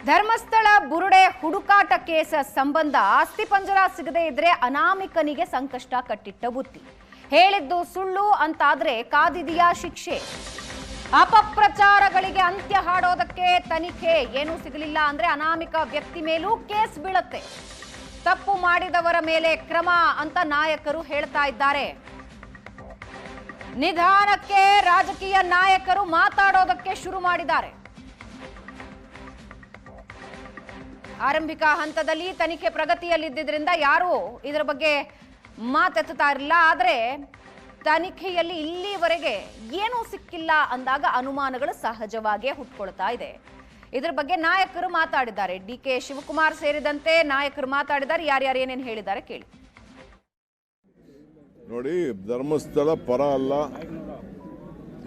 ಧರ್ಮಸ್ಥಳ ಬುರುಡೆ ಹುಡುಕಾಟ ಕೇಸ್ ಸಂಬಂಧ ಅಸ್ಥಿಪಂಜರ ಸಿಗದೇ ಇದ್ರೆ ಅನಾಮಿಕನಿಗೆ ಸಂಕಷ್ಟ ಕಟ್ಟಿಟ್ಟ ಬುತ್ತಿ. ಹೇಳಿದ್ದು ಸುಳ್ಳು ಅಂತಾದ್ರೆ ಕಾದಿದೆಯಾ ಶಿಕ್ಷೆ? ಅಪಪ್ರಚಾರಗಳಿಗೆ ಅಂತ್ಯ ಹಾಡೋದಕ್ಕೆ ತನಿಖೆ ಏನೂ ಸಿಗಲಿಲ್ಲ ಅಂದ್ರೆ ಅನಾಮಿಕ ವ್ಯಕ್ತಿ ಮೇಲೂ ಕೇಸ್ ಬೀಳುತ್ತೆ. ತಪ್ಪು ಮಾಡಿದವರ ಮೇಲೆ ಕ್ರಮ ಅಂತ ನಾಯಕರು ಹೇಳ್ತಾ ಇದ್ದಾರೆ. ನಿಧಾನಕ್ಕೆ ರಾಜಕೀಯ ನಾಯಕರು ಮಾತಾಡೋದಕ್ಕೆ ಶುರು ಮಾಡಿದ್ದಾರೆ. ಆರಂಭಿಕ ಹಂತದಲ್ಲಿ ತನಿಖೆ ಪ್ರಗತಿಯಲ್ಲಿದ್ದರಿಂದ ಯಾರೂ ಇದರ ಬಗ್ಗೆ ಮಾತೆತ್ತುತ್ತಾ ಇರಲಿಲ್ಲ. ಆದರೆ ತನಿಖೆಯಲ್ಲಿ ಇಲ್ಲಿವರೆಗೆ ಏನೂ ಸಿಕ್ಕಿಲ್ಲ ಅಂದಾಗ ಅನುಮಾನಗಳು ಸಹಜವಾಗಿಯೇ ಹುಟ್ಕೊಳ್ತಾ ಇದೆ. ಇದರ ಬಗ್ಗೆ ನಾಯಕರು ಮಾತಾಡಿದ್ದಾರೆ. ಡಿ.ಕೆ. ಶಿವಕುಮಾರ್ ಸೇರಿದಂತೆ ನಾಯಕರು ಮಾತಾಡಿದ್ದಾರೆ. ಯಾರ್ಯಾರು ಏನೇನು ಹೇಳಿದ್ದಾರೆ ಕೇಳಿ. ನೋಡಿ, ಧರ್ಮಸ್ಥಳ ಪರ ಅಲ್ಲ,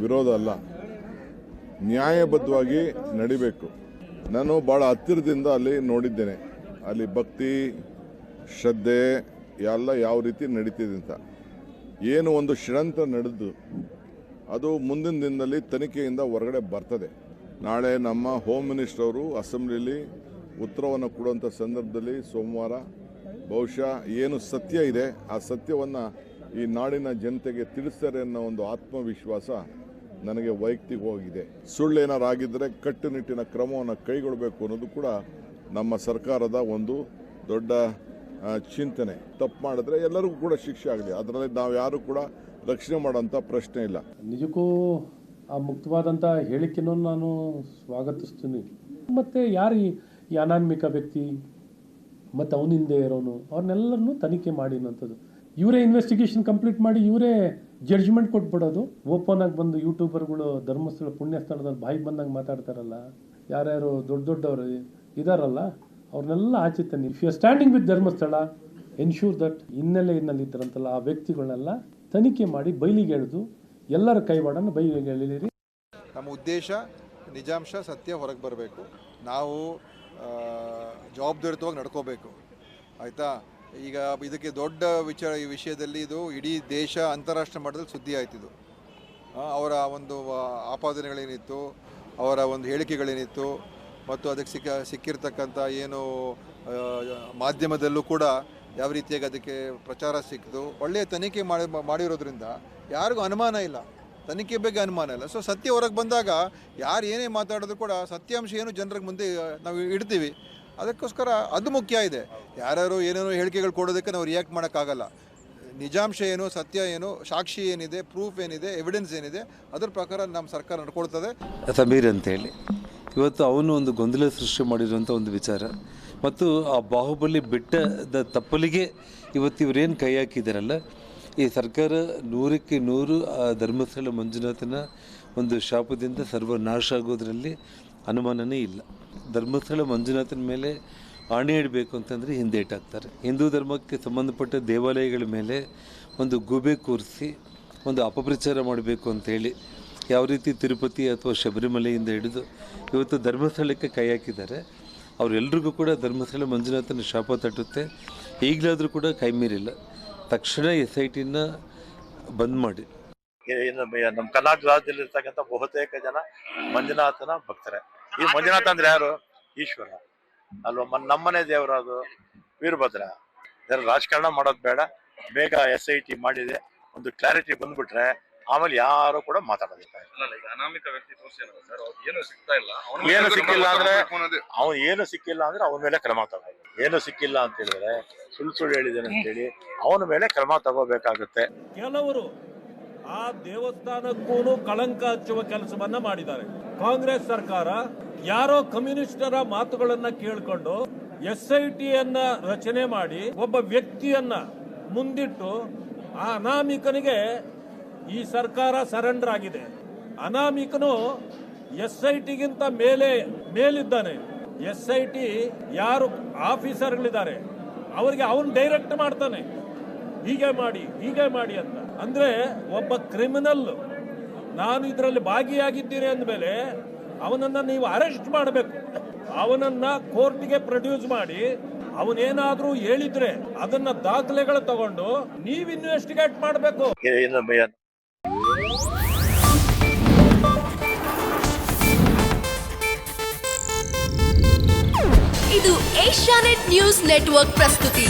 ವಿರೋಧ ಅಲ್ಲ, ನ್ಯಾಯಬದ್ಧವಾಗಿ ನಡಿಬೇಕು. ನಾನು ಭಾಳ ಹತ್ತಿರದಿಂದ ಅಲ್ಲಿ ನೋಡಿದ್ದೇನೆ. ಅಲ್ಲಿ ಭಕ್ತಿ ಶ್ರದ್ಧೆ ಎಲ್ಲ ಯಾವ ರೀತಿ ನಡೀತಿದೆ ಅಂತ. ಏನು ಒಂದು ಷಡ್ಯಂತ್ರ ನಡೆದು ಅದು ಮುಂದಿನ ದಿನದಲ್ಲಿ ತನಿಖೆಯಿಂದ ಹೊರಗಡೆ ಬರ್ತದೆ. ನಾಳೆ ನಮ್ಮ ಹೋಮ್ ಮಿನಿಸ್ಟರ್ ಅವರು ಅಸೆಂಬ್ಲಿಯಲ್ಲಿ ಉತ್ತರವನ್ನು ಕೊಡುವಂಥ ಸಂದರ್ಭದಲ್ಲಿ ಸೋಮವಾರ ಬಹುಶಃ ಏನು ಸತ್ಯ ಇದೆ ಆ ಸತ್ಯವನ್ನು ಈ ನಾಡಿನ ಜನತೆಗೆ ತಿಳಿಸ್ತಾರೆ ಅನ್ನೋ ಒಂದು ಆತ್ಮವಿಶ್ವಾಸ ನನಗೆ ವೈಯಕ್ತಿಕವಾಗಿದೆ. ಸುಳ್ಳೇನಾರಾಗಿದ್ದರೆ ಕಟ್ಟುನಿಟ್ಟಿನ ಕ್ರಮವನ್ನು ಕೈಗೊಳ್ಳಬೇಕು ಅನ್ನೋದು ಕೂಡ ನಮ್ಮ ಸರ್ಕಾರದ ಒಂದು ದೊಡ್ಡ ಚಿಂತನೆ. ತಪ್ಪು ಮಾಡಿದ್ರೆ ಎಲ್ಲರಿಗೂ ಕೂಡ ಶಿಕ್ಷೆ ಆಗಲಿ, ಅದರಲ್ಲಿ ನಾವು ಯಾರು ಕೂಡ ರಕ್ಷಣೆ ಮಾಡೋಂಥ ಪ್ರಶ್ನೆ ಇಲ್ಲ. ನಿಜಕ್ಕೂ ಆ ಮುಕ್ತವಾದಂಥ ಹೇಳಿಕೆನೂ ನಾನು ಸ್ವಾಗತಿಸ್ತೀನಿ. ಮತ್ತು ಯಾರು ಈ ಅನಾಮಿಕ ವ್ಯಕ್ತಿ ಮತ್ತು ಅವನಿಂದೆ ಇರೋನು ಅವ್ರನ್ನೆಲ್ಲರನ್ನೂ ತನಿಖೆ ಮಾಡಿನಂಥದ್ದು. ಇವರೇ ಇನ್ವೆಸ್ಟಿಗೇಷನ್ ಕಂಪ್ಲೀಟ್ ಮಾಡಿ ಇವರೇ ಜಡ್ಜ್ಮೆಂಟ್ ಕೊಟ್ಬಿಡೋದು. ಓಪನ್ ಆಗಿ ಬಂದು ಯೂಟ್ಯೂಬರ್ಗಳು ಧರ್ಮಸ್ಥಳ ಪುಣ್ಯಸ್ಥಳದಲ್ಲಿ ಬಾಯಿಗೆ ಬಂದಾಗ ಮಾತಾಡ್ತಾರಲ್ಲ, ಯಾರ್ಯಾರು ದೊಡ್ಡವರು ಇದಾರಲ್ಲ ಅವ್ರನ್ನೆಲ್ಲ ಆಚೆ ತನ್ನಿ. If you are standing with Dharmasthala ensure that ಹಿನ್ನೆಲೆಯಲ್ಲಿ ಇದ್ದರಂತಲ್ಲ ಆ ವ್ಯಕ್ತಿಗಳನ್ನೆಲ್ಲ ತನಿಖೆ ಮಾಡಿ ಬಯಲಿಗೆ ಎಳೆದು ಎಲ್ಲರ ಕೈವಾಡನ್ನು ಬಯಲಿಗೆ ಎಳೆಯಿರಿ. ನಮ್ಮ ಉದ್ದೇಶ ನಿಜಾಂಶ ಸತ್ಯ ಹೊರಗೆ ಬರಬೇಕು. ನಾವು ಜವಾಬ್ದಾರಿಯುತವಾಗಿ ನಡ್ಕೋಬೇಕು, ಆಯಿತಾ. ಈಗ ಇದಕ್ಕೆ ದೊಡ್ಡ ಈ ವಿಷಯದಲ್ಲಿ ಇದು ಇಡೀ ದೇಶ ಅಂತಾರಾಷ್ಟ್ರೀಯ ಮಟ್ಟದಲ್ಲಿ ಸುದ್ದಿ ಆಯ್ತಿದ್ದು. ಅವರ ಒಂದು ಆಪಾದನೆಗಳೇನಿತ್ತು, ಅವರ ಒಂದು ಹೇಳಿಕೆಗಳೇನಿತ್ತು, ಮತ್ತು ಅದಕ್ಕೆ ಸಿಕ್ಕಿರ್ತಕ್ಕಂಥ ಏನು ಮಾಧ್ಯಮದಲ್ಲೂ ಕೂಡ ಯಾವ ರೀತಿಯಾಗಿ ಅದಕ್ಕೆ ಪ್ರಚಾರ ಸಿಕ್ಕಿತು. ಒಳ್ಳೆಯ ತನಿಖೆ ಮಾಡಿರೋದ್ರಿಂದ ಯಾರಿಗೂ ಅನುಮಾನ ಇಲ್ಲ, ತನಿಖೆ ಬಗ್ಗೆ ಅನುಮಾನ ಇಲ್ಲ. ಸೊ ಸತ್ಯ ಹೊರಗೆ ಬಂದಾಗ ಯಾರು ಏನೇ ಮಾತಾಡೋದು ಕೂಡ ಸತ್ಯಾಂಶ ಏನು ಜನರಿಗೆ ಮುಂದೆ ನಾವು ಇಡ್ತೀವಿ. ಅದಕ್ಕೋಸ್ಕರ ಅದು ಮುಖ್ಯ ಇದೆ. ಯಾರ್ಯಾರು ಏನೇನೋ ಹೇಳಿಕೆಗಳು ಕೊಡೋದಕ್ಕೆ ನಾವು ರಿಯಾಕ್ಟ್ ಮಾಡೋಕ್ಕಾಗಲ್ಲ. ನಿಜಾಂಶ ಏನು, ಸತ್ಯ ಏನು, ಸಾಕ್ಷಿ ಏನಿದೆ, ಪ್ರೂಫ್ ಏನಿದೆ, ಎವಿಡೆನ್ಸ್ ಏನಿದೆ, ಅದ್ರ ಪ್ರಕಾರ ನಮ್ಮ ಸರ್ಕಾರ ನಡ್ಕೊಳ್ತದೆ. ಸಮೀರ್ ಅಂತೇಳಿ ಇವತ್ತು ಅವನು ಒಂದು ಗೊಂದಲ ಸೃಷ್ಟಿ ಮಾಡಿರುವಂಥ ಒಂದು ವಿಚಾರ, ಮತ್ತು ಆ ಬಾಹುಬಲಿ ಬಿಟ್ಟದ ತಪ್ಪಲಿಗೆ ಇವತ್ತು ಇವರೇನು ಕೈ ಹಾಕಿದ್ದಾರಲ್ಲ, ಈ ಸರ್ಕಾರ 100ಕ್ಕೆ 100 ಆ ಧರ್ಮಸ್ಥಳ ಮಂಜುನಾಥನ ಒಂದು ಶಾಪದಿಂದ ಸರ್ವನಾಶ ಆಗೋದ್ರಲ್ಲಿ ಅನುಮಾನನೇ ಇಲ್ಲ. ಧರ್ಮಸ್ಥಳ ಮಂಜುನಾಥನ ಮೇಲೆ ಆಣೆ ಇಡಬೇಕು ಅಂತಂದರೆ ಹಿಂದೇಟಾಗ್ತಾರೆ. ಹಿಂದೂ ಧರ್ಮಕ್ಕೆ ಸಂಬಂಧಪಟ್ಟ ದೇವಾಲಯಗಳ ಮೇಲೆ ಒಂದು ಗೂಬೆ ಕೂರಿಸಿ ಒಂದು ಅಪಪ್ರಚಾರ ಮಾಡಬೇಕು ಅಂತೇಳಿ ಯಾವ ರೀತಿ ತಿರುಪತಿ ಅಥವಾ ಶಬರಿಮಲೆಯಿಂದ ಹಿಡಿದು ಇವತ್ತು ಧರ್ಮಸ್ಥಳಕ್ಕೆ ಕೈ ಹಾಕಿದ್ದಾರೆ. ಅವರೆಲ್ಲರಿಗೂ ಕೂಡ ಧರ್ಮಸ್ಥಳ ಮಂಜುನಾಥನ ಶಾಪ ತಟ್ಟುತ್ತೆ. ಈಗಲಾದರೂ ಕೂಡ ಕೈ ಮೀರಿಲ್ಲ. ತಕ್ಷಣ SITನ ಬಂದ್ ಮಾಡಿ. ನಮ್ಮ ಕರ್ನಾಟಕ ರಾಜ್ಯದಲ್ಲಿರ್ತಕ್ಕಂಥ ಬಹುತೇಕ ಜನ ಮಂಜುನಾಥನ ಭಕ್ತರೆ. ಈ ಮಂಜುನಾಥ ಅಂದ್ರೆ ಯಾರು? ಈಶ್ವರ ಅಲ್ವಾ. ನಮ್ಮನೆ ದೇವರದು ವೀರಭದ್ರ. ರಾಜಕಾರಣ ಮಾಡೋದು ಬೇಡ. ಬೇಗ SIT ಮಾಡಿದೆ, ಒಂದು ಕ್ಲಾರಿಟಿ ಬಂದ್ಬಿಟ್ರೆ ಆಮೇಲೆ ಯಾರು ಕೂಡ ಮಾತಾಡೋದಿಲ್ಲ. ಏನು ಸಿಕ್ಕಿಲ್ಲ ಅಂದ್ರೆ ಅವನ ಮೇಲೆ ಕ್ರಮ ತಗೋದು. ಏನು ಸಿಕ್ಕಿಲ್ಲ ಅಂತ ಹೇಳಿದ್ರೆ ಸುಳ್ಳು ಹೇಳಿದ್ದೇನೆ ಅಂತೇಳಿ ಅವನ ಮೇಲೆ ಕ್ರಮ ತಗೋಬೇಕಾಗುತ್ತೆ. ಕೆಲವರು ಆ ದೇವಸ್ಥಾನಕ್ಕೂ ಕಳಂಕ ಹಚ್ಚುವ ಕೆಲಸವನ್ನ ಮಾಡಿದ್ದಾರೆ. ಕಾಂಗ್ರೆಸ್ ಸರ್ಕಾರ ಯಾರೋ ಕಮ್ಯುನಿಸ್ಟರ ಮಾತುಗಳನ್ನ ಕೇಳಿಕೊಂಡು SITಯನ್ನ ರಚನೆ ಮಾಡಿ ಒಬ್ಬ ವ್ಯಕ್ತಿಯನ್ನ ಮುಂದಿಟ್ಟು ಆ ಅನಾಮಿಕನಿಗೆ ಈ ಸರ್ಕಾರ ಸರೆಂಡರ್ ಆಗಿದೆ. ಅನಾಮಿಕನು SITಗಿಂತ ಮೇಲಿದ್ದಾನೆ. SIT ಯಾರು ಆಫೀಸರ್ಗಳಿದ್ದಾರೆ ಅವರಿಗೆ ಅವನು ಡೈರೆಕ್ಟ್ ಮಾಡ್ತಾನೆ, ಹೀಗೆ ಮಾಡಿ ಅಂತ. ಅಂದ್ರೆ ಒಬ್ಬ ಕ್ರಿಮಿನಲ್ ನಾನು ಇದರಲ್ಲಿ ಭಾಗಿಯಾಗಿದ್ದೀನಿ ಅಂದಮೇಲೆ ಅವನನ್ನ ನೀವು ಅರೆಸ್ಟ್ ಮಾಡಬೇಕು. ಅವನನ್ನ ಕೋರ್ಟ್ಗೆ ಪ್ರೊಡ್ಯೂಸ್ ಮಾಡಿ ಅವನೇನಾದ್ರೂ ಹೇಳಿದ್ರೆ ಅದನ್ನ ದಾಖಲೆಗಳು ತಗೊಂಡು ನೀವು ಇನ್ವೆಸ್ಟಿಗೇಟ್ ಮಾಡಬೇಕು. ಇದು ಏಷ್ಯಾನೆಟ್ ನ್ಯೂಸ್ ನೆಟ್ವರ್ಕ್ ಪ್ರಸ್ತುತಿ.